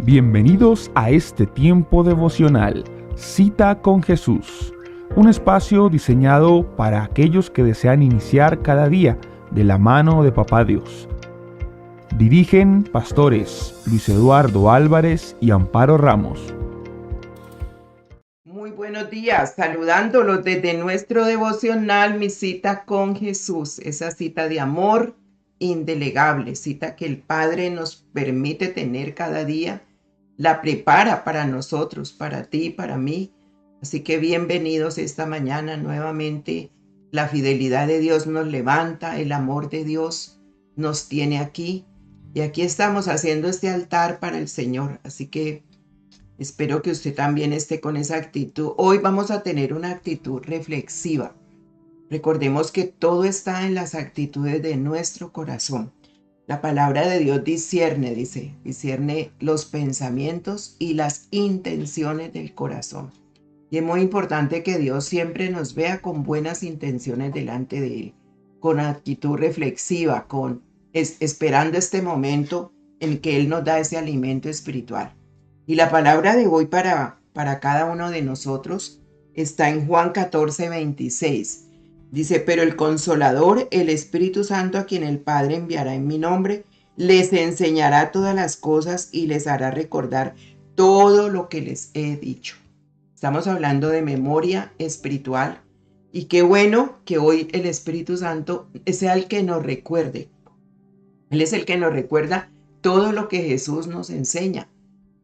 Bienvenidos a este tiempo devocional, Cita con Jesús, un espacio diseñado para aquellos que desean iniciar cada día de la mano de Papá Dios. Dirigen pastores Luis Eduardo Álvarez y Amparo Ramos. Muy buenos días, saludándolos desde nuestro devocional, mi cita con Jesús, esa cita de amor indelegable, cita que el Padre nos permite tener cada día, la prepara para nosotros, para ti, para mí. Así que bienvenidos esta mañana nuevamente. La fidelidad de Dios nos levanta, el amor de Dios nos tiene aquí y aquí estamos haciendo este altar para el Señor. Así que espero que usted también esté con esa actitud. Hoy vamos a tener una actitud reflexiva. Recordemos que todo está en las actitudes de nuestro corazón. La palabra de Dios discierne los pensamientos y las intenciones del corazón. Y es muy importante que Dios siempre nos vea con buenas intenciones delante de Él, con actitud reflexiva, esperando este momento en que Él nos da ese alimento espiritual. Y la palabra de hoy para cada uno de nosotros está en Juan 14:26. Dice, pero el Consolador, el Espíritu Santo, a quien el Padre enviará en mi nombre, les enseñará todas las cosas y les hará recordar todo lo que les he dicho. Estamos hablando de memoria espiritual y qué bueno que hoy el Espíritu Santo sea el que nos recuerde. Él es el que nos recuerda todo lo que Jesús nos enseña.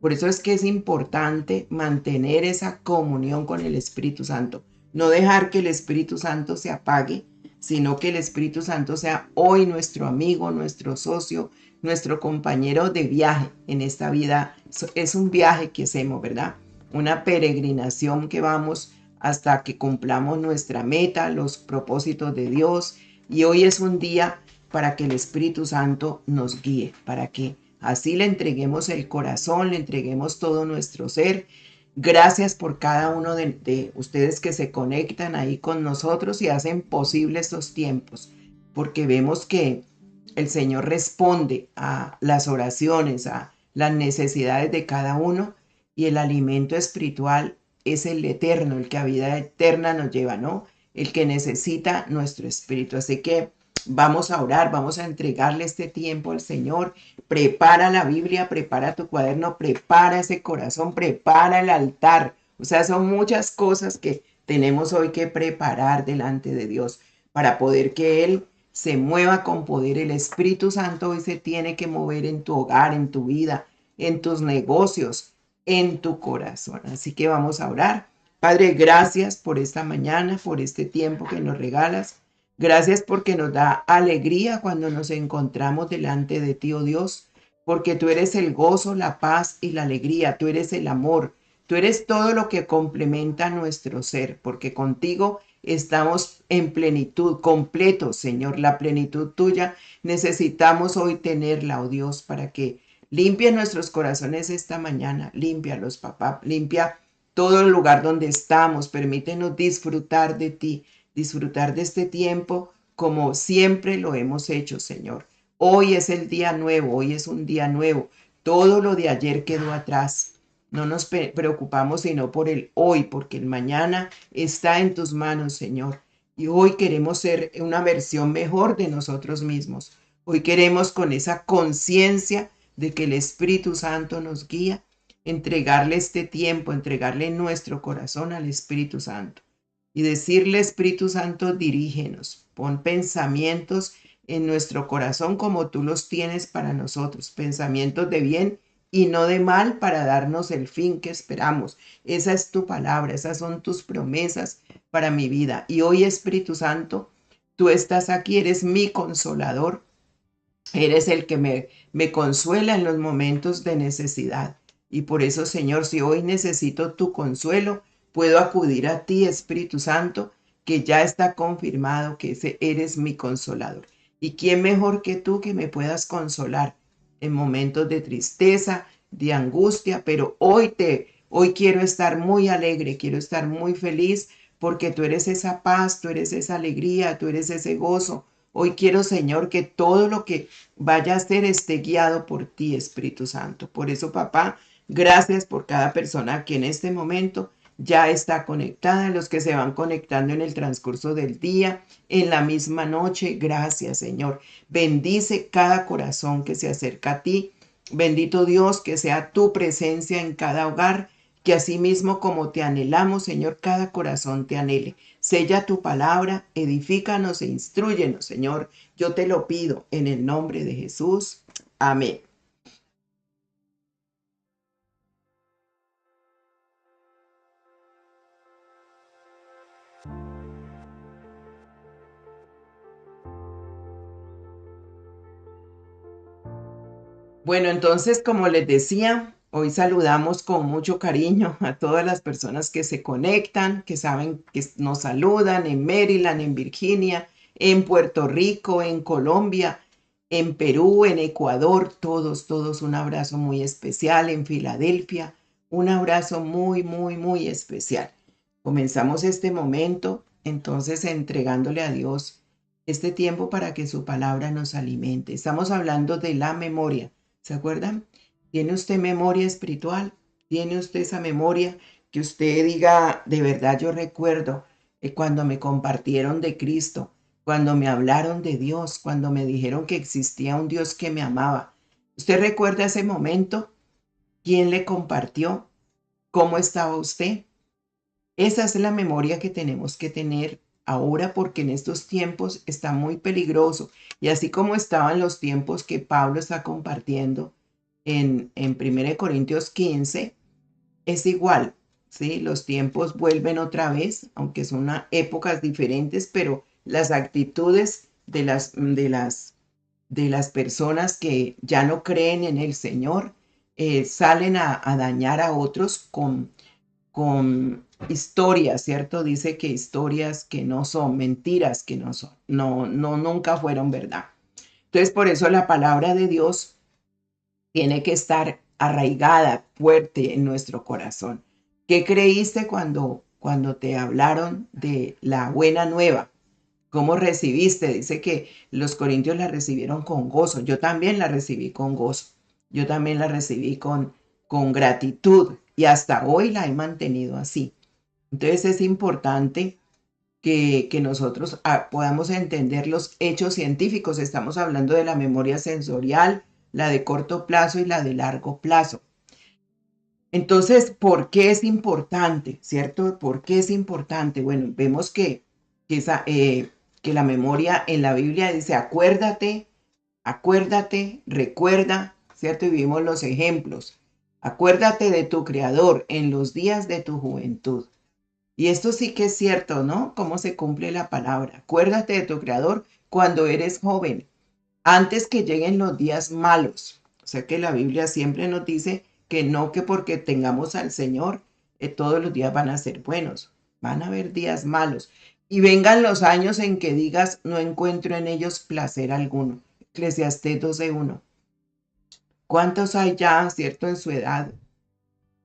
Por eso es que es importante mantener esa comunión con el Espíritu Santo. No dejar que el Espíritu Santo se apague, sino que el Espíritu Santo sea hoy nuestro amigo, nuestro socio, nuestro compañero de viaje en esta vida. Es un viaje que hacemos, ¿verdad? Una peregrinación que vamos hasta que cumplamos nuestra meta, los propósitos de Dios. Y hoy es un día para que el Espíritu Santo nos guíe, para que así le entreguemos el corazón, le entreguemos todo nuestro ser. Gracias por cada uno de ustedes que se conectan ahí con nosotros y hacen posible estos tiempos, porque vemos que el Señor responde a las oraciones, a las necesidades de cada uno, y el alimento espiritual es el eterno, el que a vida eterna nos lleva, ¿no? El que necesita nuestro espíritu. Así que vamos a orar, vamos a entregarle este tiempo al Señor. Prepara la Biblia, prepara tu cuaderno, prepara ese corazón, prepara el altar. O sea, son muchas cosas que tenemos hoy que preparar delante de Dios para poder que Él se mueva con poder. El Espíritu Santo hoy se tiene que mover en tu hogar, en tu vida, en tus negocios, en tu corazón. Así que vamos a orar. Padre, gracias por esta mañana, por este tiempo que nos regalas. Gracias porque nos da alegría cuando nos encontramos delante de ti, oh Dios, porque tú eres el gozo, la paz y la alegría, tú eres el amor, tú eres todo lo que complementa nuestro ser, porque contigo estamos en plenitud, completos, Señor, la plenitud tuya necesitamos hoy tenerla, oh Dios, para que limpie nuestros corazones esta mañana, límpialos, papá, limpia todo el lugar donde estamos, permítenos disfrutar de ti, disfrutar de este tiempo como siempre lo hemos hecho, Señor. Hoy es el día nuevo, hoy es un día nuevo. Todo lo de ayer quedó atrás. No nos preocupamos sino por el hoy, porque el mañana está en tus manos, Señor. Y hoy queremos ser una versión mejor de nosotros mismos. Hoy queremos con esa conciencia de que el Espíritu Santo nos guía, entregarle este tiempo, entregarle nuestro corazón al Espíritu Santo y decirle, Espíritu Santo, dirígenos, pon pensamientos en nuestro corazón como tú los tienes para nosotros, pensamientos de bien y no de mal para darnos el fin que esperamos. Esa es tu palabra, esas son tus promesas para mi vida. Y hoy, Espíritu Santo, tú estás aquí, eres mi consolador, eres el que me consuela en los momentos de necesidad. Y por eso, Señor, si hoy necesito tu consuelo, puedo acudir a ti, Espíritu Santo, que ya está confirmado que eres mi consolador. ¿Y quién mejor que tú que me puedas consolar en momentos de tristeza, de angustia? Pero hoy quiero estar muy alegre, quiero estar muy feliz, porque tú eres esa paz, tú eres esa alegría, tú eres ese gozo. Hoy quiero, Señor, que todo lo que vaya a ser esté guiado por ti, Espíritu Santo. Por eso, papá, Gracias por cada persona que en este momento ya está conectada, los que se van conectando en el transcurso del día, en la misma noche. Gracias, Señor. Bendice cada corazón que se acerca a ti. Bendito Dios, que sea tu presencia en cada hogar, que así mismo como te anhelamos, Señor, cada corazón te anhele. Sella tu palabra, edifícanos e instrúyenos, Señor. Yo te lo pido en el nombre de Jesús. Amén. Bueno, entonces, como les decía, hoy saludamos con mucho cariño a todas las personas que se conectan, que saben que nos saludan en Maryland, en Virginia, en Puerto Rico, en Colombia, en Perú, en Ecuador, todos un abrazo muy especial, en Filadelfia, un abrazo muy especial. Comenzamos este momento, entonces, entregándole a Dios este tiempo para que su palabra nos alimente. Estamos hablando de la memoria. ¿Se acuerdan? ¿Tiene usted memoria espiritual? ¿Tiene usted esa memoria que usted diga, de verdad yo recuerdo cuando me compartieron de Cristo, cuando me hablaron de Dios, cuando me dijeron que existía un Dios que me amaba? ¿Usted recuerda ese momento? ¿Quién le compartió? ¿Cómo estaba usted? Esa es la memoria que tenemos que tener ahora, porque en estos tiempos está muy peligroso. Y así como estaban los tiempos que Pablo está compartiendo en 1 Corintios 15, es igual, ¿sí? Los tiempos vuelven otra vez, aunque son épocas diferentes, pero las actitudes de las personas que ya no creen en el Señor salen a dañar a otros con historias, ¿cierto? Dice que historias que no son, mentiras que no son, nunca fueron verdad. Entonces, por eso la palabra de Dios tiene que estar arraigada, fuerte en nuestro corazón. ¿Qué creíste cuando te hablaron de la buena nueva? ¿Cómo recibiste? Dice que los corintios la recibieron con gozo. Yo también la recibí con gozo. Yo también la recibí con gratitud y hasta hoy la he mantenido así. Entonces es importante que nosotros podamos entender los hechos científicos. Estamos hablando de la memoria sensorial, la de corto plazo y la de largo plazo. Entonces, ¿por qué es importante? ¿Cierto? ¿Por qué es importante? Bueno, vemos que la memoria en la Biblia dice, acuérdate, recuerda, ¿cierto? Y vimos los ejemplos. Acuérdate de tu Creador en los días de tu juventud. Y esto sí que es cierto, ¿no? Cómo se cumple la palabra. Acuérdate de tu Creador cuando eres joven, antes que lleguen los días malos. O sea que la Biblia siempre nos dice que no, que porque tengamos al Señor, todos los días van a ser buenos. Van a haber días malos. Y vengan los años en que digas, no encuentro en ellos placer alguno. Eclesiastés 12:1. ¿Cuántos hay ya, cierto, en su edad,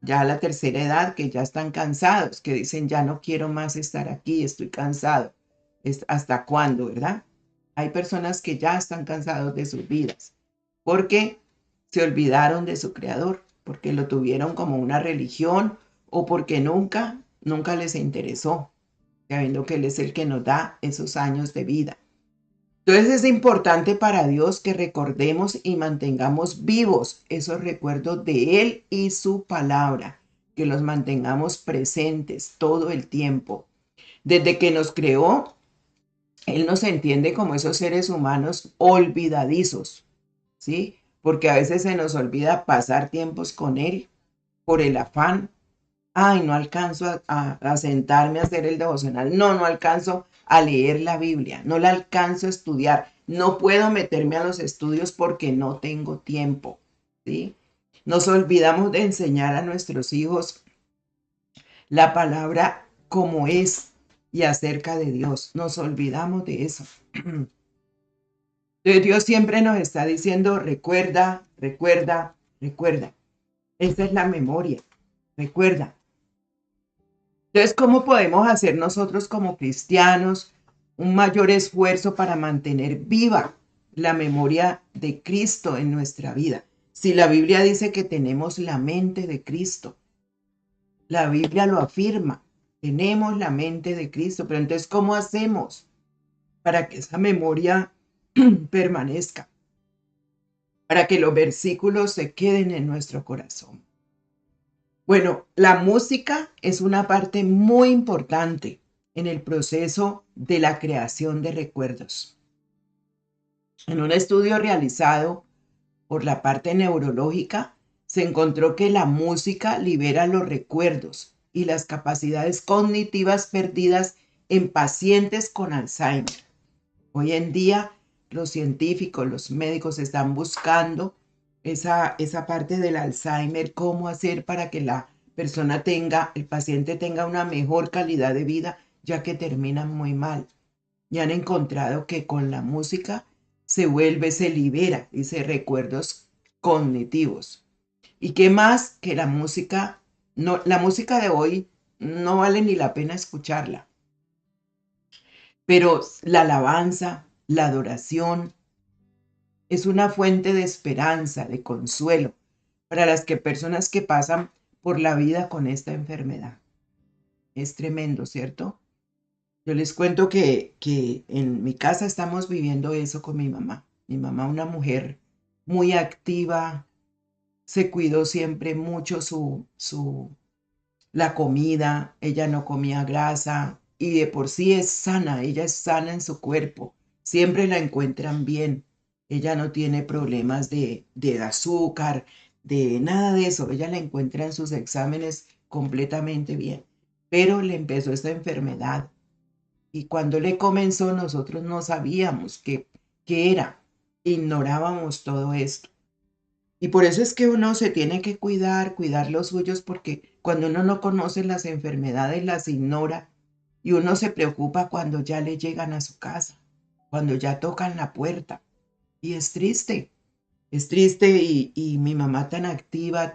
ya a la tercera edad, que ya están cansados, que dicen, ya no quiero más estar aquí, estoy cansado? ¿Hasta cuándo, verdad? Hay personas que ya están cansados de sus vidas porque se olvidaron de su Creador, porque lo tuvieron como una religión o porque nunca les interesó, sabiendo que Él es el que nos da esos años de vida. Entonces es importante para Dios que recordemos y mantengamos vivos esos recuerdos de Él y su palabra, que los mantengamos presentes todo el tiempo. Desde que nos creó, Él nos entiende como esos seres humanos olvidadizos, ¿sí? Porque a veces se nos olvida pasar tiempos con Él por el afán. Ay, no alcanzo a sentarme a hacer el devocional. No alcanzo a leer la Biblia. No la alcanzo a estudiar. No puedo meterme a los estudios porque no tengo tiempo, ¿sí? Nos olvidamos de enseñar a nuestros hijos la palabra como es y acerca de Dios. Nos olvidamos de eso. Entonces Dios siempre nos está diciendo, recuerda. Esa es la memoria. Recuerda. Entonces, ¿cómo podemos hacer nosotros como cristianos un mayor esfuerzo para mantener viva la memoria de Cristo en nuestra vida? Si la Biblia dice que tenemos la mente de Cristo, la Biblia lo afirma, tenemos la mente de Cristo, pero entonces, ¿cómo hacemos para que esa memoria permanezca? Para que los versículos se queden en nuestro corazón. Bueno, la música es una parte muy importante en el proceso de la creación de recuerdos. En un estudio realizado por la parte neurológica, se encontró que la música libera los recuerdos y las capacidades cognitivas perdidas en pacientes con Alzheimer. Hoy en día, los científicos, los médicos están buscando esa parte del Alzheimer, cómo hacer para que la persona el paciente tenga una mejor calidad de vida, ya que terminan muy mal. Y han encontrado que con la música se libera, dice, recuerdos cognitivos. ¿Y qué más que la música? No, la música de hoy no vale ni la pena escucharla, pero la alabanza, la adoración, es una fuente de esperanza, de consuelo para las personas que pasan por la vida con esta enfermedad. Es tremendo, ¿cierto? Yo les cuento que en mi casa estamos viviendo eso con mi mamá. Mi mamá, una mujer muy activa, se cuidó siempre mucho la comida, ella no comía grasa y de por sí es sana, ella es sana en su cuerpo, siempre la encuentran bien, ella no tiene problemas de azúcar, de nada de eso, ella la encuentra en sus exámenes completamente bien, pero le empezó esta enfermedad y cuando le comenzó nosotros no sabíamos qué era, ignorábamos todo esto. Y por eso es que uno se tiene que cuidar los suyos, porque cuando uno no conoce las enfermedades, las ignora y uno se preocupa cuando ya le llegan a su casa, cuando ya tocan la puerta. Y es triste y mi mamá tan activa,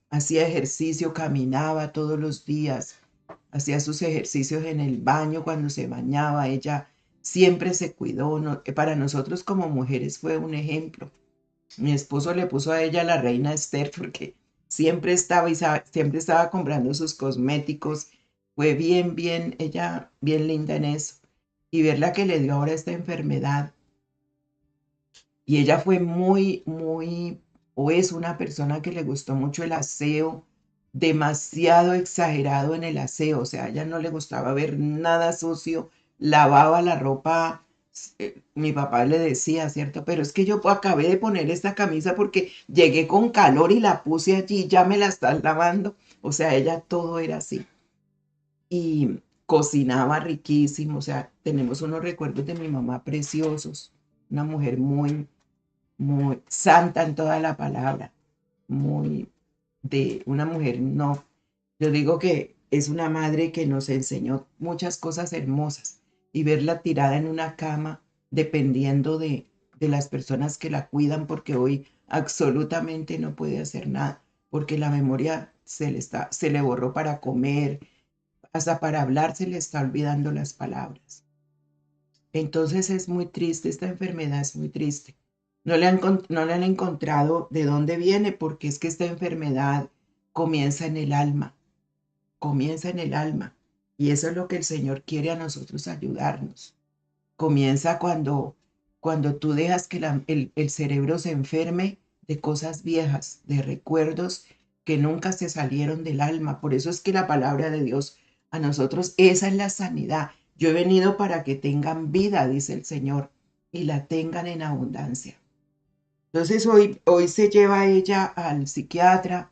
hacía ejercicio, caminaba todos los días, hacía sus ejercicios en el baño cuando se bañaba, ella siempre se cuidó, para nosotros como mujeres fue un ejemplo. Mi esposo le puso a ella la reina Esther porque siempre estaba comprando sus cosméticos. Fue ella bien linda en eso. Y verla que le dio ahora esta enfermedad. Y ella fue o es una persona que le gustó mucho el aseo, demasiado exagerado en el aseo. O sea, a ella no le gustaba ver nada sucio, lavaba la ropa. Mi papá le decía, ¿cierto? Pero es que yo acabé de poner esta camisa porque llegué con calor y la puse allí, ya me la estás lavando. O sea, ella todo era así. Y cocinaba riquísimo. O sea, tenemos unos recuerdos de mi mamá preciosos. Una mujer muy santa en toda la palabra. Una mujer, no. Yo digo que es una madre que nos enseñó muchas cosas hermosas y verla tirada en una cama dependiendo de las personas que la cuidan porque hoy absolutamente no puede hacer nada porque la memoria se le borró para comer, hasta para hablar se le está olvidando las palabras. Entonces es muy triste, esta enfermedad es muy triste. No le han encontrado de dónde viene porque es que esta enfermedad comienza en el alma, comienza en el alma. Y eso es lo que el Señor quiere a nosotros ayudarnos. Comienza cuando tú dejas que el cerebro se enferme de cosas viejas, de recuerdos que nunca se salieron del alma. Por eso es que la palabra de Dios a nosotros, esa es la sanidad. Yo he venido para que tengan vida, dice el Señor, y la tengan en abundancia. Entonces hoy se lleva ella al psiquiatra,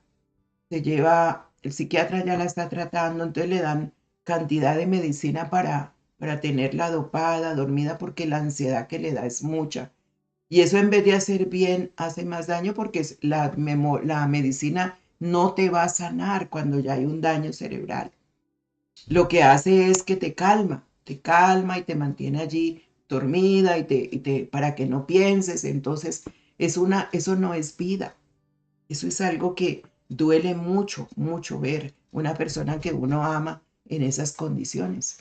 el psiquiatra ya la está tratando, entonces le dan cantidad de medicina para tenerla dopada, dormida, porque la ansiedad que le da es mucha. Y eso en vez de hacer bien, hace más daño porque la medicina no te va a sanar cuando ya hay un daño cerebral. Lo que hace es que te calma y te mantiene allí dormida para que no pienses. Entonces, eso no es vida. Eso es algo que duele mucho, mucho ver una persona que uno ama en esas condiciones.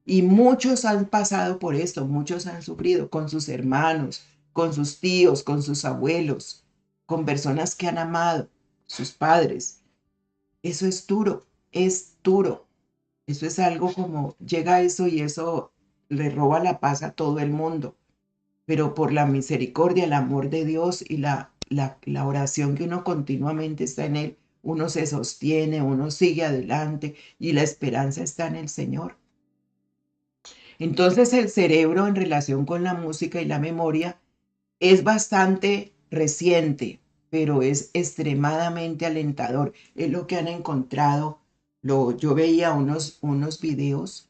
Y muchos han pasado por esto, muchos han sufrido con sus hermanos, con sus tíos, con sus abuelos. con personas que han amado, sus padres. Eso es duro, es duro. Eso es algo como llega eso y eso le roba la paz a todo el mundo. Pero por la misericordia, el amor de Dios y la oración que uno continuamente está en Él, uno se sostiene, uno sigue adelante y la esperanza está en el Señor. Entonces el cerebro en relación con la música y la memoria es bastante reciente, pero es extremadamente alentador. Es lo que han encontrado. Yo veía unos videos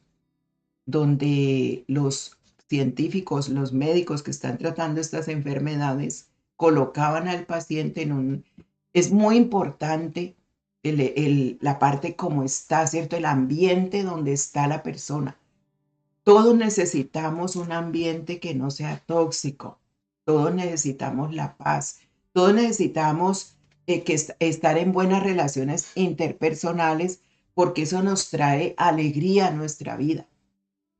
donde los científicos, los médicos que están tratando estas enfermedades, colocaban al paciente en un... Es muy importante la parte como está, ¿cierto? El ambiente donde está la persona. Todos necesitamos un ambiente que no sea tóxico. Todos necesitamos la paz. Todos necesitamos estar en buenas relaciones interpersonales porque eso nos trae alegría a nuestra vida.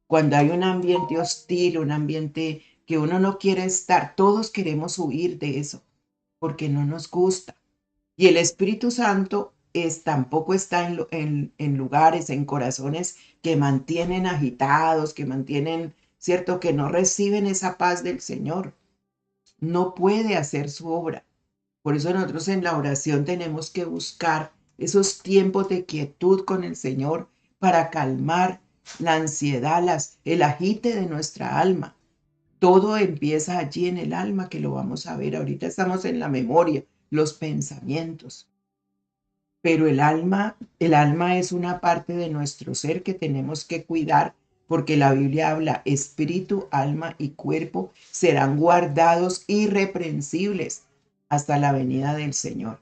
Cuando hay un ambiente hostil, un ambiente que uno no quiere estar, todos queremos huir de eso porque no nos gusta. Y el Espíritu Santo tampoco está en lugares, en corazones que mantienen agitados, que mantienen, ¿cierto? Que no reciben esa paz del Señor. No puede hacer su obra. Por eso nosotros en la oración tenemos que buscar esos tiempos de quietud con el Señor para calmar la ansiedad, el agite de nuestra alma. Todo empieza allí en el alma, que lo vamos a ver. Ahorita estamos en la memoria, los pensamientos. Pero el alma es una parte de nuestro ser que tenemos que cuidar porque la Biblia habla, espíritu, alma y cuerpo serán guardados irreprensibles hasta la venida del Señor.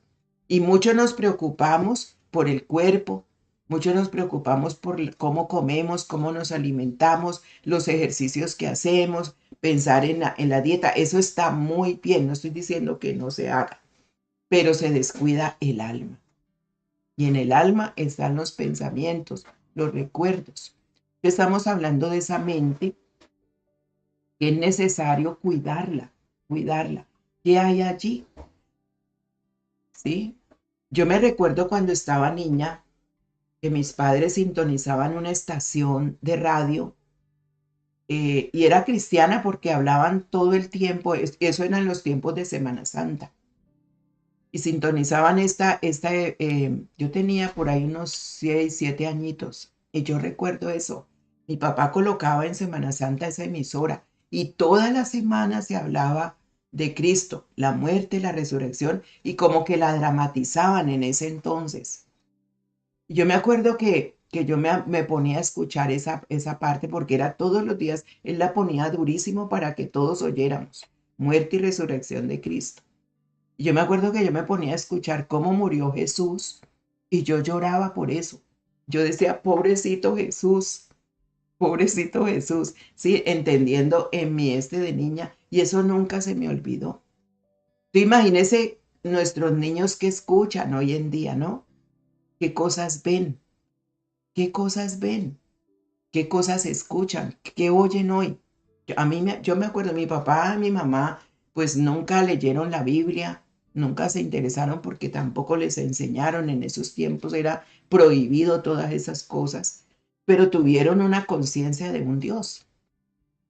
Y mucho nos preocupamos por el cuerpo, mucho nos preocupamos por cómo comemos, cómo nos alimentamos, los ejercicios que hacemos, pensar en la dieta. Eso está muy bien, no estoy diciendo que no se haga, pero se descuida el alma. Y en el alma están los pensamientos, los recuerdos. Estamos hablando de esa mente que es necesario cuidarla, cuidarla. ¿Qué hay allí? ¿Sí? Yo me recuerdo cuando estaba niña que mis padres sintonizaban una estación de radio y era cristiana porque hablaban todo el tiempo, eso eran los tiempos de Semana Santa. Y sintonizaban yo tenía por ahí unos 6, 7 añitos, y yo recuerdo eso. Mi papá colocaba en Semana Santa esa emisora, y toda la semana se hablaba de Cristo, la muerte, la resurrección, y como que la dramatizaban en ese entonces. Yo me acuerdo que yo me ponía a escuchar esa parte porque era todos los días, él la ponía durísimo para que todos oyéramos, muerte y resurrección de Cristo. Y yo me acuerdo que yo me ponía a escuchar cómo murió Jesús y yo lloraba por eso. Yo decía, pobrecito Jesús, sí, entendiendo en mi de niña, y eso nunca se me olvidó. Tú imagínese nuestros niños que escuchan hoy en día, ¿no? ¿Qué cosas ven? ¿Qué cosas ven? ¿Qué cosas escuchan? ¿Qué oyen hoy? Yo me acuerdo, mi papá, mi mamá, pues nunca leyeron la Biblia, nunca se interesaron porque tampoco les enseñaron. En esos tiempos era prohibido todas esas cosas, pero tuvieron una conciencia de un Dios.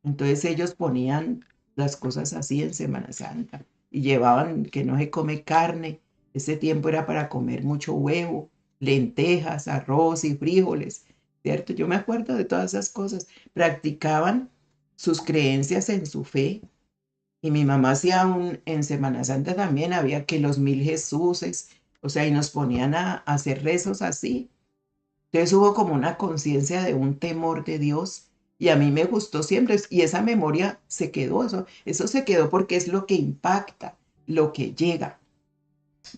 Entonces ellos ponían las cosas así en Semana Santa y llevaban que no se come carne. Ese tiempo era para comer mucho huevo, lentejas, arroz y frijoles, ¿cierto? Yo me acuerdo de todas esas cosas. Practicaban sus creencias en su fe. Y mi mamá hacía en Semana Santa también, había que los 1000 Jesuses, o sea, y nos ponían a hacer rezos así. Entonces hubo como una conciencia de un temor de Dios y a mí me gustó siempre y esa memoria se quedó, eso se quedó porque es lo que impacta, lo que llega.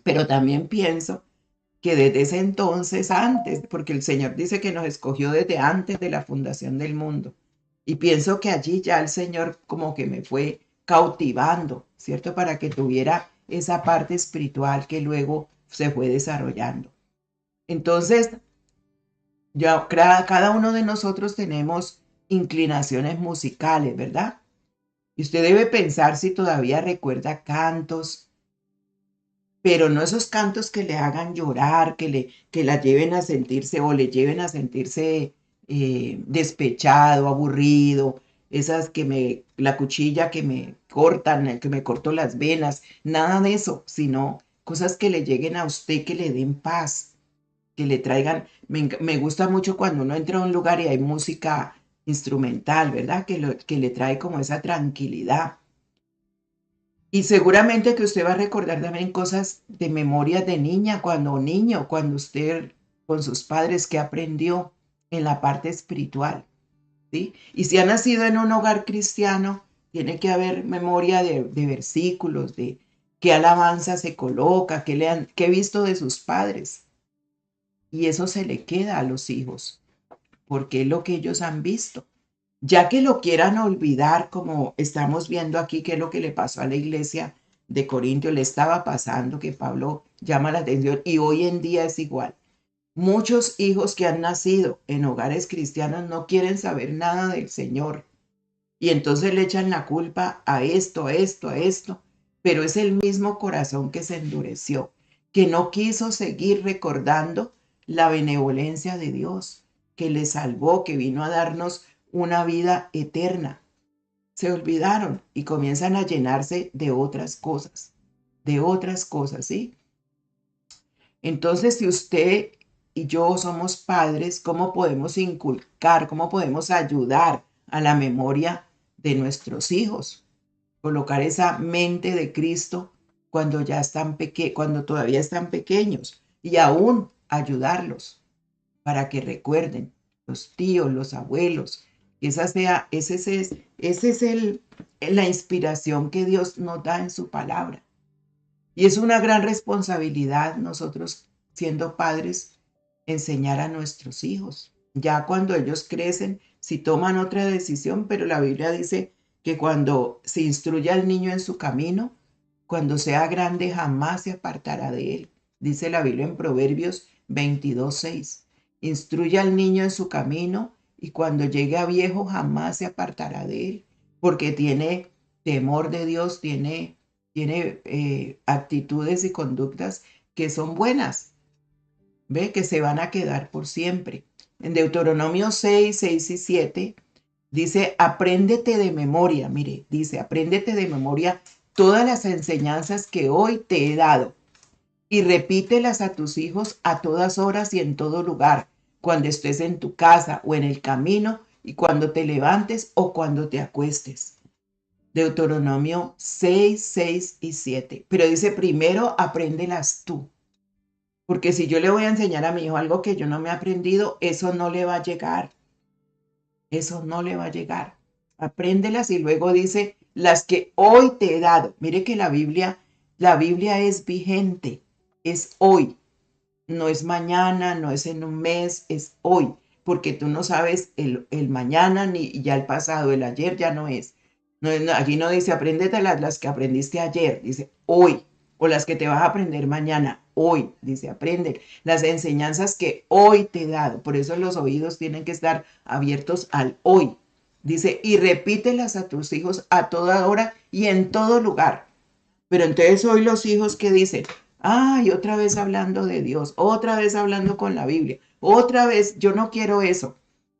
Pero también pienso que desde ese entonces, antes, porque el Señor dice que nos escogió desde antes de la fundación del mundo, y pienso que allí ya el Señor como que me fue cautivando, ¿cierto? Para que tuviera esa parte espiritual que luego se fue desarrollando. Entonces, cada uno de nosotros tenemos inclinaciones musicales, ¿verdad? Y usted debe pensar si todavía recuerda cantos, pero no esos cantos que le hagan llorar, que la lleven a sentirse o le lleven a sentirse despechado, aburrido, esas la cuchilla que me cortan, que me cortó las venas, nada de eso, sino cosas que le lleguen a usted, que le den paz, que le traigan, me gusta mucho cuando uno entra a un lugar y hay música instrumental, ¿verdad? Que le trae como esa tranquilidad. Y seguramente que usted va a recordar también cosas de memorias de niña, cuando niño, cuando usted con sus padres que aprendió en la parte espiritual, ¿sí? Y si ha nacido en un hogar cristiano, tiene que haber memoria de versículos, de qué alabanza se coloca, qué he visto de sus padres. Y eso se le queda a los hijos, porque es lo que ellos han visto. Ya que lo quieran olvidar, como estamos viendo aquí, que es lo que le pasó a la iglesia de Corintio, le estaba pasando, que Pablo llama la atención, y hoy en día es igual. Muchos hijos que han nacido en hogares cristianos no quieren saber nada del Señor, y entonces le echan la culpa a esto, a esto, a esto, pero es el mismo corazón que se endureció, que no quiso seguir recordando la benevolencia de Dios, que le salvó, que vino a darnos una vida eterna. Se olvidaron y comienzan a llenarse de otras cosas, ¿sí? Entonces, si usted y yo somos padres, ¿cómo podemos inculcar, cómo podemos ayudar a la memoria de nuestros hijos? Colocar esa mente de Cristo cuando ya están cuando todavía están pequeños y aún ayudarlos para que recuerden los tíos, los abuelos, que ese es la inspiración que Dios nos da en su palabra. Y es una gran responsabilidad nosotros, siendo padres, enseñar a nuestros hijos. Ya cuando ellos crecen, si toman otra decisión, pero la Biblia dice que cuando se instruye al niño en su camino, cuando sea grande jamás se apartará de él. Dice la Biblia en Proverbios 22:6. Instruye al niño en su camino y cuando llegue a viejo jamás se apartará de él, porque tiene temor de Dios, tiene actitudes y conductas que son buenas, ve que se van a quedar por siempre. En Deuteronomio 6 y 7 dice, apréndete de memoria, mire, dice, apréndete de memoria todas las enseñanzas que hoy te he dado y repítelas a tus hijos a todas horas y en todo lugar, cuando estés en tu casa o en el camino y cuando te levantes o cuando te acuestes. Deuteronomio 6 y 7. Pero dice, primero apréndelas tú. Porque si yo le voy a enseñar a mi hijo algo que yo no me he aprendido, eso no le va a llegar. Eso no le va a llegar. Apréndelas y luego dice, las que hoy te he dado. Mire que la Biblia es vigente, es hoy. No es mañana, no es en un mes, es hoy. Porque tú no sabes el mañana ni ya el pasado, el ayer ya no es. Aquí no dice, apréndete las que aprendiste ayer, dice hoy, o las que te vas a aprender mañana, hoy, dice, aprende las enseñanzas que hoy te he dado. Por eso los oídos tienen que estar abiertos al hoy. Dice, y repítelas a tus hijos a toda hora y en todo lugar. Pero entonces hoy los hijos que dicen, ay, otra vez hablando de Dios, otra vez hablando con la Biblia, otra vez, yo no quiero eso.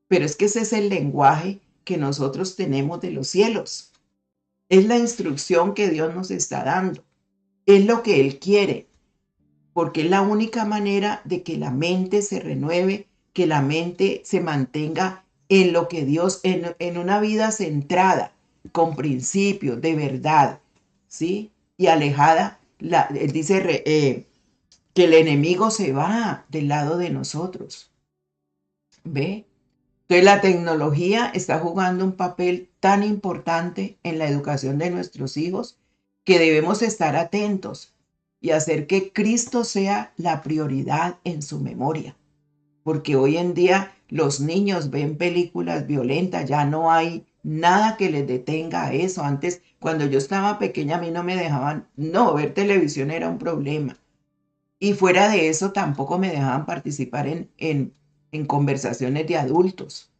Pero es que ese es el lenguaje que nosotros tenemos de los cielos. Es la instrucción que Dios nos está dando. Es lo que Él quiere, porque es la única manera de que la mente se renueve, que la mente se mantenga en lo que Dios, en una vida centrada, con principios de verdad, ¿sí? Y alejada, dice que el enemigo se va del lado de nosotros. ¿Ve? Entonces la tecnología está jugando un papel tan importante en la educación de nuestros hijos que debemos estar atentos y hacer que Cristo sea la prioridad en su memoria. Porque hoy en día los niños ven películas violentas, ya no hay nada que les detenga a eso. Antes, cuando yo estaba pequeña, a mí no me dejaban, no, ver televisión era un problema. Y fuera de eso, tampoco me dejaban participar en conversaciones de adultos.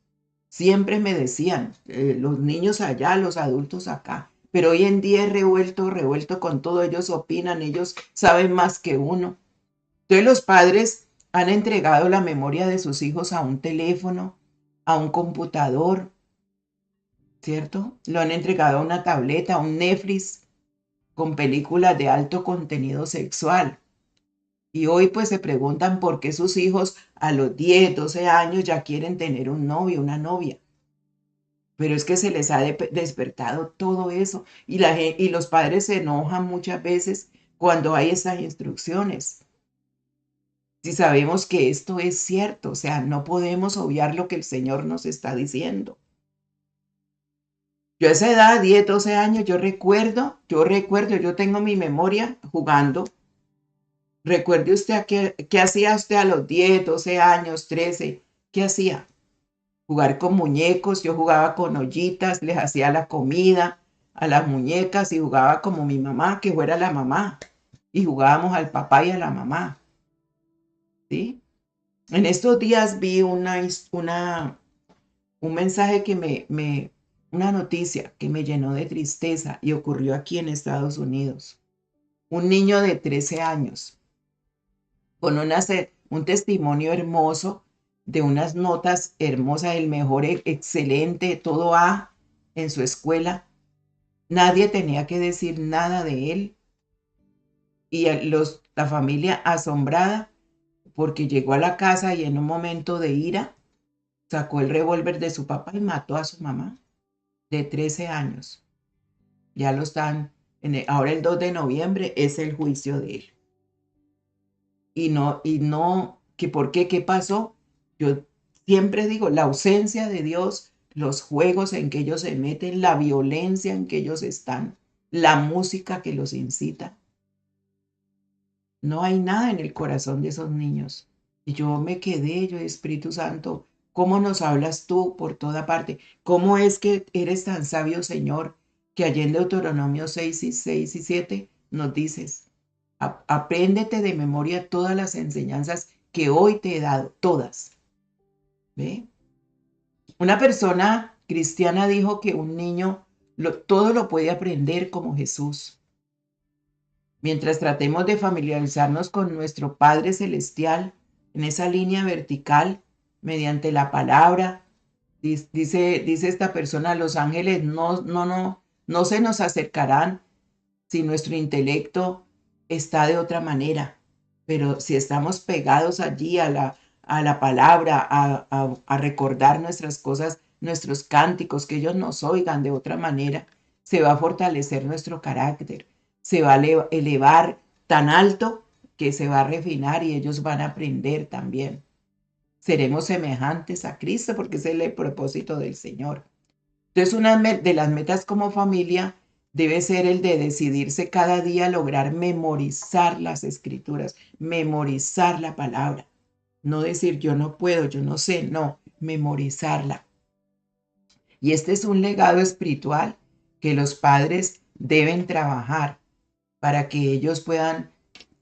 Siempre me decían, los niños allá, los adultos acá. Pero hoy en día es revuelto con todo. Ellos opinan, ellos saben más que uno. Entonces los padres han entregado la memoria de sus hijos a un teléfono, a un computador, ¿cierto? Lo han entregado a una tableta, a un Netflix con películas de alto contenido sexual. Y hoy pues se preguntan por qué sus hijos a los 10, 12 años ya quieren tener un novio, una novia. Pero es que se les ha despertado todo eso y los padres se enojan muchas veces cuando hay esas instrucciones. Si sabemos que esto es cierto, o sea, no podemos obviar lo que el Señor nos está diciendo. Yo a esa edad, 10, 12 años, yo tengo mi memoria jugando. Recuerde usted qué hacía usted a los 10, 12 años, 13, ¿qué hacía? Jugar con muñecos, yo jugaba con ollitas, les hacía la comida a las muñecas y jugaba como mi mamá, que fuera la mamá. Y jugábamos al papá y a la mamá, ¿sí? En estos días vi un mensaje una noticia que me llenó de tristeza y ocurrió aquí en Estados Unidos. Un niño de 13 años con un testimonio hermoso de unas notas hermosas, el mejor, excelente, todo A en su escuela. Nadie tenía que decir nada de él y la familia asombrada porque llegó a la casa y en un momento de ira sacó el revólver de su papá y mató a su mamá de 13 años. Ya lo están, ahora el 2 de noviembre es el juicio de él. Que por qué, qué pasó. Yo siempre digo, la ausencia de Dios, los juegos en que ellos se meten, la violencia en que ellos están, la música que los incita. No hay nada en el corazón de esos niños. Y yo me quedé, yo, Espíritu Santo, ¿cómo nos hablas tú por toda parte? ¿Cómo es que eres tan sabio, Señor, que allá en Deuteronomio 6 y 7 nos dices, apréndete de memoria todas las enseñanzas que hoy te he dado, todas? ¿Ve? Una persona cristiana dijo que un niño todo lo puede aprender como Jesús. Mientras tratemos de familiarizarnos con nuestro Padre Celestial en esa línea vertical, mediante la palabra, dice esta persona, los ángeles no se nos acercarán si nuestro intelecto está de otra manera. Pero si estamos pegados allí a la palabra, a recordar nuestras cosas, nuestros cánticos, que ellos nos oigan de otra manera, se va a fortalecer nuestro carácter, se va a elevar tan alto que se va a refinar y ellos van a aprender también. Seremos semejantes a Cristo porque ese es el propósito del Señor. Entonces, una de las metas como familia debe ser el de decidirse cada día a lograr memorizar las escrituras, memorizar la palabra. No decir yo no puedo, yo no sé, no, memorizarla. Y este es un legado espiritual que los padres deben trabajar para que ellos puedan,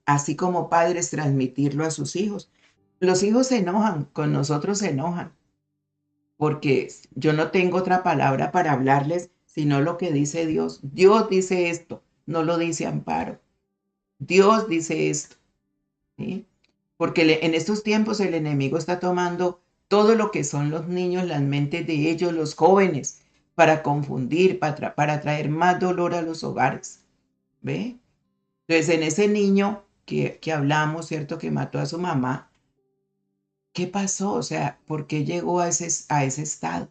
así como padres, transmitirlo a sus hijos. Los hijos se enojan, con nosotros se enojan, porque yo no tengo otra palabra para hablarles sino lo que dice Dios. Dios dice esto, no lo dice Amparo. Dios dice esto, ¿sí? Porque en estos tiempos el enemigo está tomando todo lo que son los niños, las mentes de ellos, los jóvenes, para confundir, para traer más dolor a los hogares. ¿Ve? Entonces, en ese niño que hablamos, ¿cierto? Que mató a su mamá, ¿qué pasó? O sea, ¿por qué llegó a ese estado?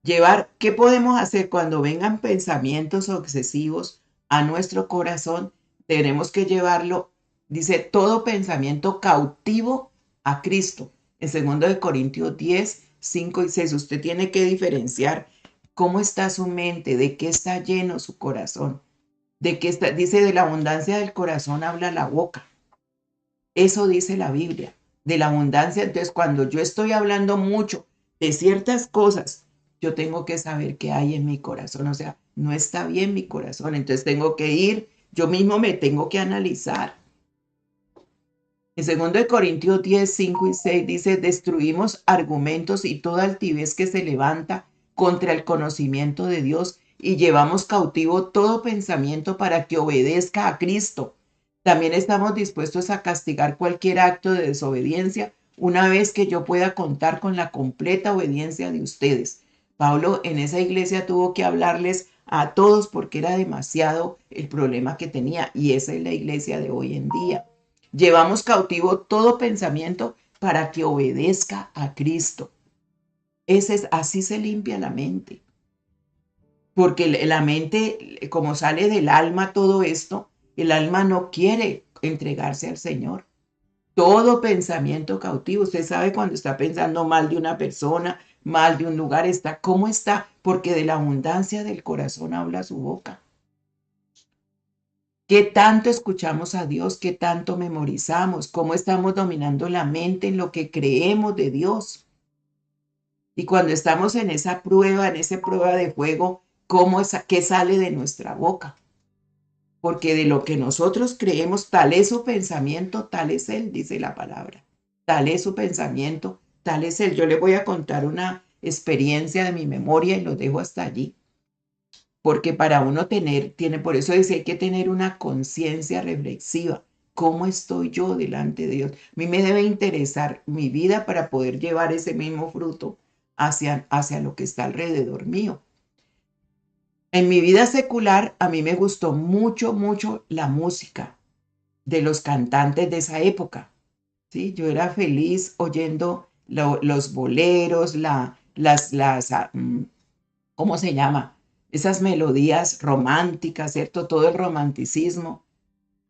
¿Qué podemos hacer cuando vengan pensamientos obsesivos a nuestro corazón? Tenemos que llevarlo, dice, todo pensamiento cautivo a Cristo. En 2 Corintios 10, 5 y 6, usted tiene que diferenciar cómo está su mente, de qué está lleno su corazón, dice, de la abundancia del corazón habla la boca. Eso dice la Biblia, de la abundancia. Entonces, cuando yo estoy hablando mucho de ciertas cosas, yo tengo que saber qué hay en mi corazón. O sea, no está bien mi corazón. Entonces tengo que ir, yo mismo me tengo que analizar. En 2 Corintios 10, 5 y 6 dice, destruimos argumentos y toda altivez que se levanta contra el conocimiento de Dios y llevamos cautivo todo pensamiento para que obedezca a Cristo. También estamos dispuestos a castigar cualquier acto de desobediencia una vez que yo pueda contar con la completa obediencia de ustedes. Pablo en esa iglesia tuvo que hablarles a todos porque era demasiado el problema que tenía, y esa es la iglesia de hoy en día. Llevamos cautivo todo pensamiento para que obedezca a Cristo. Así se limpia la mente, porque la mente, como sale del alma todo esto, el alma no quiere entregarse al Señor. Todo pensamiento cautivo, usted sabe cuando está pensando mal de una persona, mal de un lugar, ¿cómo está? Porque de la abundancia del corazón habla su boca. ¿Qué tanto escuchamos a Dios? ¿Qué tanto memorizamos? ¿Cómo estamos dominando la mente en lo que creemos de Dios? Y cuando estamos en esa prueba de fuego, ¿qué sale de nuestra boca? Porque de lo que nosotros creemos, tal es su pensamiento, tal es él, dice la palabra. Tal es su pensamiento, tal es él. Yo le voy a contar una experiencia de mi memoria y lo dejo hasta allí. Porque para uno por eso dice, hay que tener una conciencia reflexiva. ¿Cómo estoy yo delante de Dios? A mí me debe interesar mi vida para poder llevar ese mismo fruto hacia lo que está alrededor mío. En mi vida secular, a mí me gustó mucho, mucho la música de los cantantes de esa época, ¿sí? Yo era feliz oyendo los boleros, ¿cómo se llama? Esas melodías románticas, ¿cierto? Todo el romanticismo,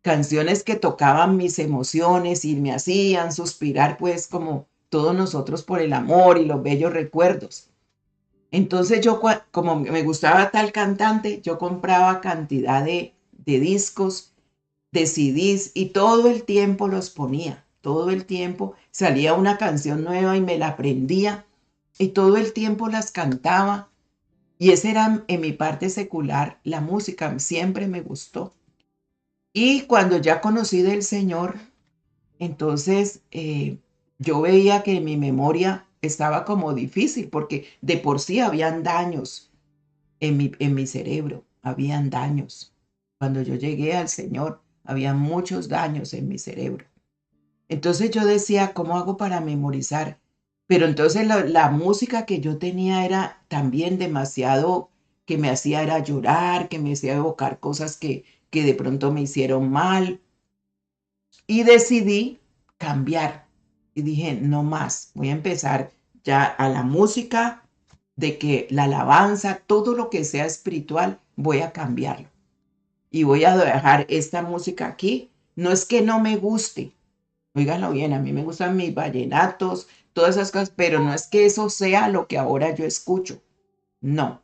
canciones que tocaban mis emociones y me hacían suspirar, pues como todos nosotros por el amor y los bellos recuerdos. Entonces yo, como me gustaba tal cantante, yo compraba cantidad de discos, de CDs, y todo el tiempo los ponía. Todo el tiempo salía una canción nueva y me la aprendía y todo el tiempo las cantaba. Y esa era en mi parte secular, la música siempre me gustó. Y cuando ya conocí del Señor, entonces yo veía que mi memoria estaba como difícil porque de por sí habían daños en mi cerebro, habían daños. Cuando yo llegué al Señor, había muchos daños en mi cerebro. Entonces yo decía, ¿cómo hago para memorizar? Pero entonces la música que yo tenía era también demasiado, que me hacía era llorar, que me hacía evocar cosas que de pronto me hicieron mal. Y decidí cambiar. Y dije, no más, voy a empezar ya a la música, de que la alabanza, todo lo que sea espiritual, voy a cambiarlo. Y voy a dejar esta música aquí. No es que no me guste, óiganlo bien, a mí me gustan mis vallenatos, todas esas cosas, pero no es que eso sea lo que ahora yo escucho. No,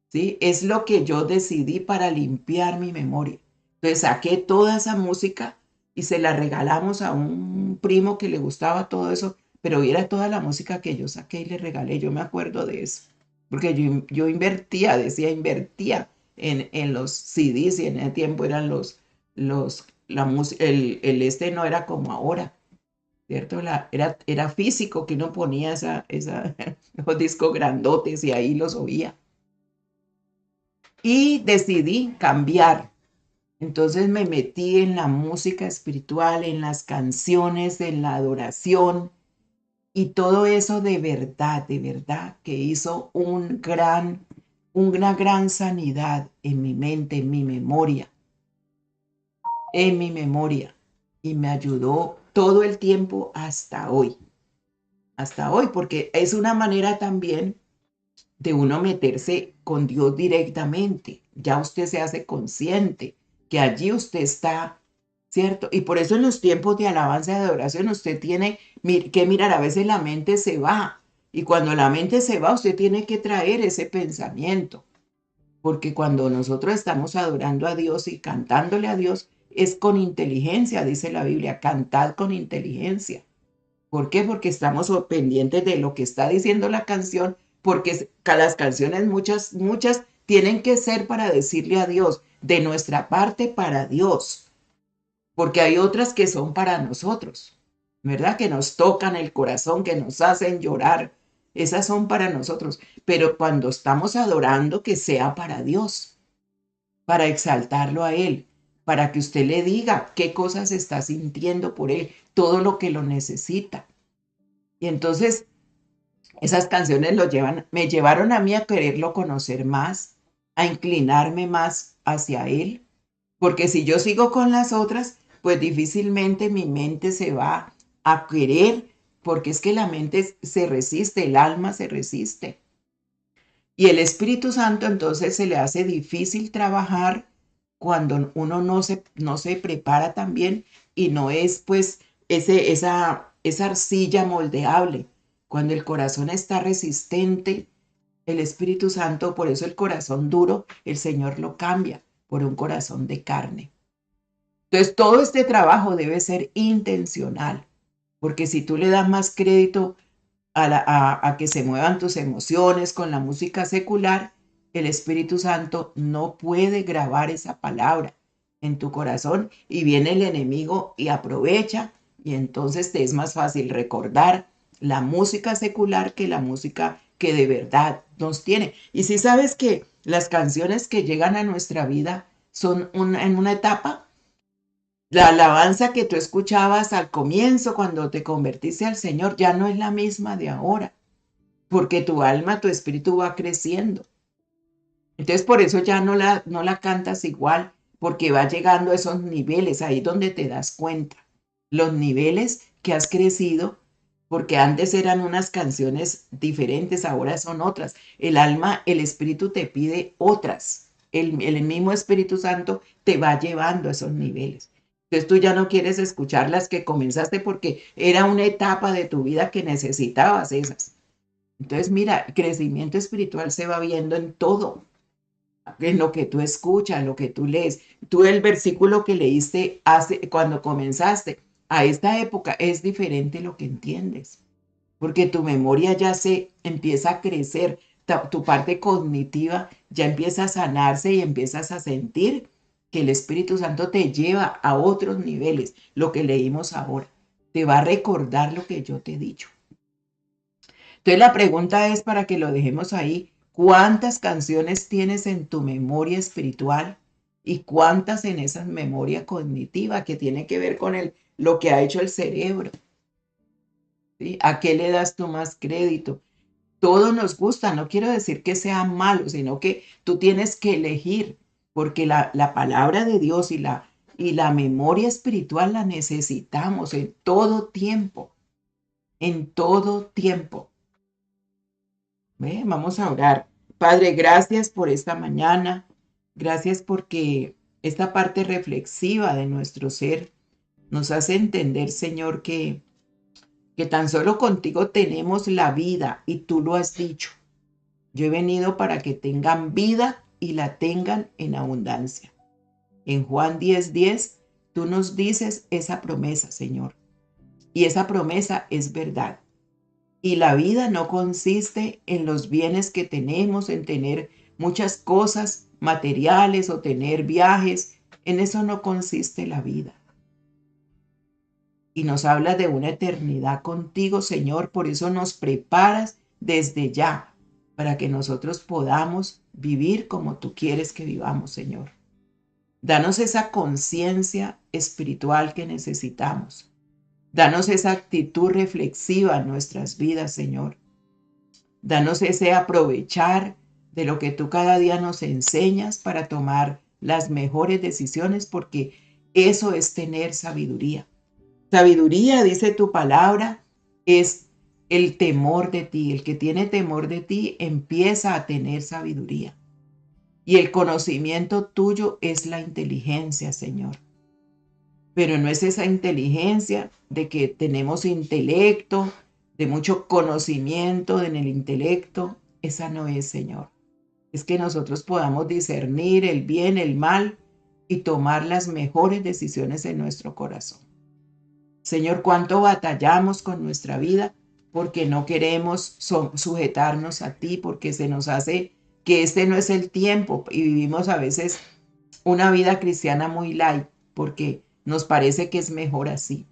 ¿sí? Es lo que yo decidí para limpiar mi memoria. Entonces saqué toda esa música y se la regalamos a un primo que le gustaba todo eso, pero era toda la música que yo saqué y le regalé. Yo me acuerdo de eso, porque yo invertía en los CDs, y en ese tiempo eran no era como ahora, ¿cierto? Era físico, que uno ponía los discos grandotes y ahí los oía. Y decidí cambiar. Entonces me metí en la música espiritual, en las canciones, en la adoración, y todo eso de verdad, que hizo una gran sanidad en mi mente, en mi memoria, y me ayudó todo el tiempo hasta hoy, porque es una manera también de uno meterse con Dios directamente. Ya usted se hace consciente que allí usted está, ¿cierto? Y por eso en los tiempos de alabanza y de adoración usted tiene que mirar, a veces la mente se va. Y cuando la mente se va, usted tiene que traer ese pensamiento. Porque cuando nosotros estamos adorando a Dios y cantándole a Dios, es con inteligencia, dice la Biblia, cantad con inteligencia. ¿Por qué? Porque estamos pendientes de lo que está diciendo la canción, porque las canciones muchas tienen que ser para decirle a Dios, de nuestra parte para Dios, porque hay otras que son para nosotros, ¿verdad? Que nos tocan el corazón, que nos hacen llorar, esas son para nosotros, pero cuando estamos adorando, que sea para Dios, para exaltarlo a Él, para que usted le diga qué cosas está sintiendo por Él, todo lo que lo necesita. Y entonces esas canciones me llevaron a mí a quererlo conocer más, a inclinarme más hacia Él, porque si yo sigo con las otras, pues difícilmente mi mente se va a querer, porque es que la mente se resiste, el alma se resiste. Y el Espíritu Santo entonces se le hace difícil trabajar cuando uno no se prepara también y no es pues esa arcilla moldeable. Cuando el corazón está resistente, el Espíritu Santo, por eso el corazón duro, el Señor lo cambia por un corazón de carne. Entonces, todo este trabajo debe ser intencional, porque si tú le das más crédito a que se muevan tus emociones con la música secular, el Espíritu Santo no puede grabar esa palabra en tu corazón y viene el enemigo y aprovecha y entonces te es más fácil recordar la música secular que la música que de verdad nos tiene. Y si sabes que las canciones que llegan a nuestra vida son en una etapa, la alabanza que tú escuchabas al comienzo cuando te convertiste al Señor ya no es la misma de ahora, porque tu alma, tu espíritu va creciendo. Entonces por eso ya no la cantas igual, porque va llegando a esos niveles, ahí donde te das cuenta, los niveles que has crecido, porque antes eran unas canciones diferentes, ahora son otras. El alma, el espíritu te pide otras. El mismo Espíritu Santo te va llevando a esos niveles. Entonces tú ya no quieres escuchar las que comenzaste porque era una etapa de tu vida que necesitabas esas. Entonces mira, el crecimiento espiritual se va viendo en todo, en lo que tú escuchas, en lo que tú lees. Tú el versículo que leíste cuando comenzaste, a esta época es diferente lo que entiendes, porque tu memoria ya se empieza a crecer, tu parte cognitiva ya empieza a sanarse y empiezas a sentir que el Espíritu Santo te lleva a otros niveles, lo que leímos ahora. Te va a recordar lo que yo te he dicho. Entonces la pregunta es para que lo dejemos ahí. ¿Cuántas canciones tienes en tu memoria espiritual y cuántas en esa memoria cognitiva que tiene que ver con lo que ha hecho el cerebro? ¿Sí? ¿A qué le das tú más crédito? Todo nos gusta, no quiero decir que sea malo, sino que tú tienes que elegir, porque la palabra de Dios y la memoria espiritual la necesitamos en todo tiempo, en todo tiempo. ¿Ve? Vamos a orar. Padre, gracias por esta mañana. Gracias porque esta parte reflexiva de nuestro ser nos hace entender, Señor, que tan solo contigo tenemos la vida y tú lo has dicho. Yo he venido para que tengan vida y la tengan en abundancia. En Juan 10:10, tú nos dices esa promesa, Señor. Y esa promesa es verdad. Y la vida no consiste en los bienes que tenemos, en tener muchas cosas materiales o tener viajes. En eso no consiste la vida. Y nos habla de una eternidad contigo, Señor. Por eso nos preparas desde ya para que nosotros podamos vivir como tú quieres que vivamos, Señor. Danos esa conciencia espiritual que necesitamos. Danos esa actitud reflexiva en nuestras vidas, Señor. Danos ese aprovechar de lo que tú cada día nos enseñas para tomar las mejores decisiones, porque eso es tener sabiduría. Sabiduría, dice tu palabra, es el temor de ti. El que tiene temor de ti empieza a tener sabiduría. Y el conocimiento tuyo es la inteligencia, Señor. Pero no es esa inteligencia de que tenemos intelecto, de mucho conocimiento en el intelecto. Esa no es, Señor. Es que nosotros podamos discernir el bien, el mal y tomar las mejores decisiones en nuestro corazón. Señor, cuánto batallamos con nuestra vida porque no queremos sujetarnos a ti, porque se nos hace que este no es el tiempo y vivimos a veces una vida cristiana muy light porque nos parece que es mejor así,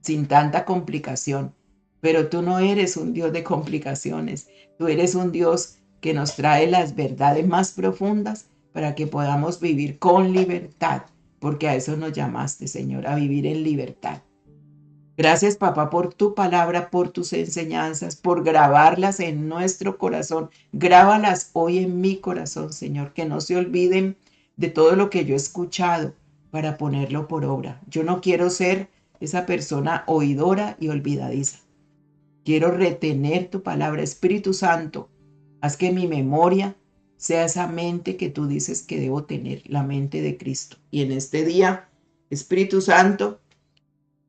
sin tanta complicación. Pero tú no eres un Dios de complicaciones. Tú eres un Dios que nos trae las verdades más profundas para que podamos vivir con libertad, porque a eso nos llamaste, Señor, a vivir en libertad. Gracias, papá, por tu palabra, por tus enseñanzas, por grabarlas en nuestro corazón. Grábalas hoy en mi corazón, Señor, que no se olviden de todo lo que yo he escuchado para ponerlo por obra. Yo no quiero ser esa persona oidora y olvidadiza. Quiero retener tu palabra, Espíritu Santo. Haz que mi memoria sea esa mente que tú dices que debo tener, la mente de Cristo. Y en este día, Espíritu Santo,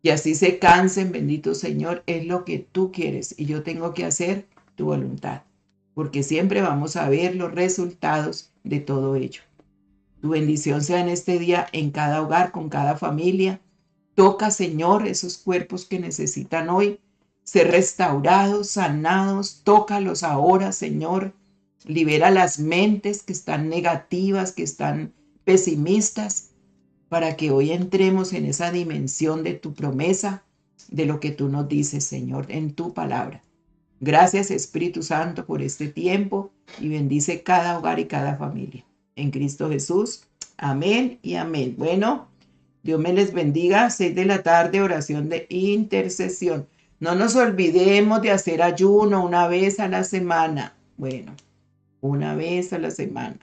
y así se cansen, bendito Señor, es lo que tú quieres y yo tengo que hacer tu voluntad, porque siempre vamos a ver los resultados de todo ello. Tu bendición sea en este día en cada hogar, con cada familia. Toca, Señor, esos cuerpos que necesitan hoy ser restaurados, sanados. Tócalos ahora, Señor. Libera las mentes que están negativas, que están pesimistas, para que hoy entremos en esa dimensión de tu promesa, de lo que tú nos dices, Señor, en tu palabra. Gracias, Espíritu Santo, por este tiempo y bendice cada hogar y cada familia. En Cristo Jesús. Amén y amén. Bueno, Dios me les bendiga. 6 de la tarde, oración de intercesión. No nos olvidemos de hacer ayuno una vez a la semana. Bueno, una vez a la semana.